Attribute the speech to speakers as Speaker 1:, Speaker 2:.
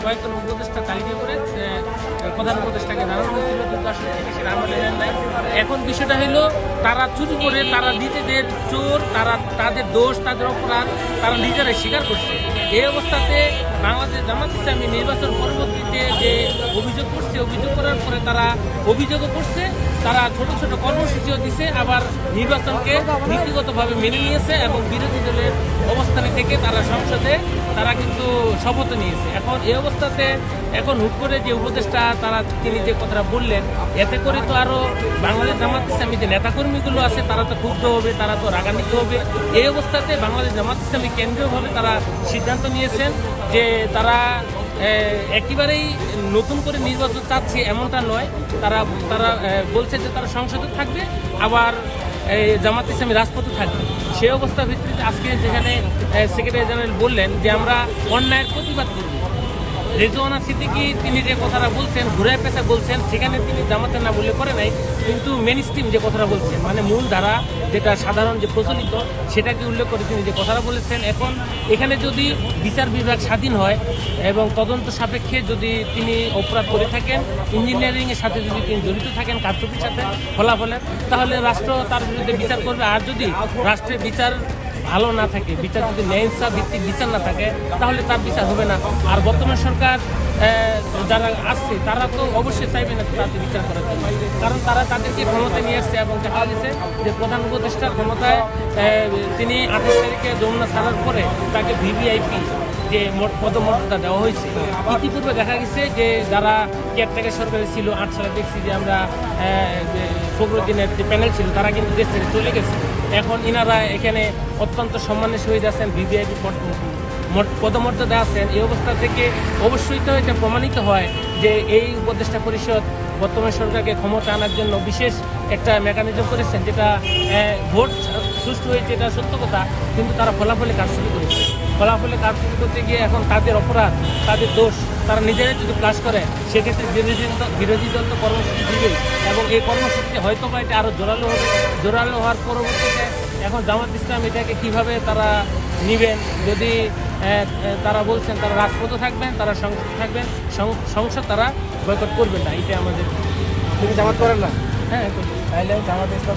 Speaker 1: কয়েকজন উপদেষ্টা তালিকা করে প্রধান উপদেষ্টাকে জানানো হয়েছিল, কিন্তু আসলে সেটা আমলে নেন নাই। এখন বিষয়টা হলো তারা চুরি করে, তারা নিজেদের চোর, তারা তাদের দোষ, তাদের অপরাধ তারা নিজেরাই স্বীকার করছে। এই অবস্থাতে বাংলাদেশ জামাত ইসলামী নির্বাচন পরবর্তীতে যে অভিযোগ করছে, অভিযোগ করার পরে তারা অভিযোগও করছে, তারা ছোট ছোট কর্মসূচিও দিছে, আবার নির্বাচনকে নীতিগতভাবে মেনে নিয়েছে এবং বিরোধী দলের অবস্থানে থেকে তারা সংসদে তারা কিন্তু শপথ নিয়েছে। এখন এই অবস্থাতে এখন হুট করে যে উপদেষ্টা তিনি যে কথাটা বললেন, এতে করে তো আরও বাংলাদেশ জামাত ইসলামী যে নেতাকর্মীগুলো আছে তারা তো ক্ষুব্ধ হবে, তারা তো রাগান্বিত হবে। এই অবস্থাতে বাংলাদেশ জামাত ইসলামী কেন্দ্রীয়ভাবে তারা সিদ্ধান্ত নিয়েছেন যে তারা একেবারেই নতুন করে নির্বাচন চাচ্ছে এমনটা নয়, তারা বলছে যে তারা সংসদে থাকবে, আবার জামাত ইসলামী রাজপথে থাকবে। সেই অবস্থার ভিত্তিতে আজকে যেখানে সেক্রেটারি জেনারেল বললেন যে আমরা অন্যায়ের প্রতিবাদ করব, রেজওয়ানা সিদ্দিকী তিনি যে কথাটা বলছেন, ঘুরে পেঁচা বলছেন, সেখানে তিনি জামাতের নাম উল্লেখ করে নাই, কিন্তু মেন স্ট্রিম যে কথাটা বলছেন, মানে মূল ধারা যেটা সাধারণ যে প্রচলিত সেটাকে উল্লেখ করে তিনি যে কথাটা বলেছেন। এখন এখানে যদি বিচার বিভাগ স্বাধীন হয় এবং তদন্ত সাপেক্ষে যদি তিনি অপরাধ করে থাকেন, ইঞ্জিনিয়ারিংয়ের সাথে যদি তিনি জড়িত থাকেন কারচুপির সাথে ফলাফলের, তাহলে রাষ্ট্র তার বিরুদ্ধে বিচার করবে। আর যদি রাষ্ট্রের বিচার ভালো না থাকে, বিচার যদি ন্যায় ইনসাফ ভিত্তিক বিচার না থাকে, তাহলে তার বিচার হবে না। আর বর্তমান সরকার যারা আসছে তারা তো অবশ্যই চাইবে না তাদের বিচার করার জন্য, কারণ তারা তাদেরকে ক্ষমতায় নিয়ে আসছে এবং দেখা গেছে যে প্রধান উপদেষ্টার ক্ষমতায় তিনি 28 তারিখে যমুনা ছাড়ার পরে তাকে ভিভিআইপি যে পদমর্যাদা দেওয়া হয়েছে। ইতিপূর্বে দেখা গেছে যে যারা কেয়ারটেকার সরকারে ছিল, 8 সালে দেখছি যে আমরা ফখরুদ্দিনের যে প্যানেল ছিল তারা কিন্তু দেশ থেকে চলে গেছে। এখন ইনারা এখানে অত্যন্ত সম্মানের সহিত আছেন, ভিভিআইপি পদমর্যাদা আছেন। এই অবস্থা থেকে অবশ্যই তো এটা প্রমাণিত হয় যে এই উপদেষ্টা পরিষদ বর্তমান সরকারকে ক্ষমতা আনার জন্য বিশেষ একটা মেকানিজম করেছেন, যেটা ভোট সুষ্ঠু হয়েছে, এটা সত্য কথা, কিন্তু তারা ফলাফলে কারচুপি করেছে। ফলাফলে কারচুপি করতে গিয়ে এখন তাদের অপরাধ, তাদের দোষ, তারা নিজেরাই যদি ক্লাস করে, সেক্ষেত্রে বিরোধী দল তো কর্মসূচি দিবেই, এবং এই কর্মসূচিতে হয়তো বা এটা আরও জোরালো হবে। জোরালো হওয়ার পরবর্তীতে এখন জামাত ইসলাম এটাকে কীভাবে তারা নেবেন, যদি তারা বলছেন তারা রাজপথে থাকবেন, তারা সংসদ থাকবেন, সংসদ তারা বয়কট করবেন না, এটা আমাদের।
Speaker 2: তিনি জামাত করেন না?
Speaker 1: হ্যাঁ,
Speaker 2: তাইলে জামাত ইসলাম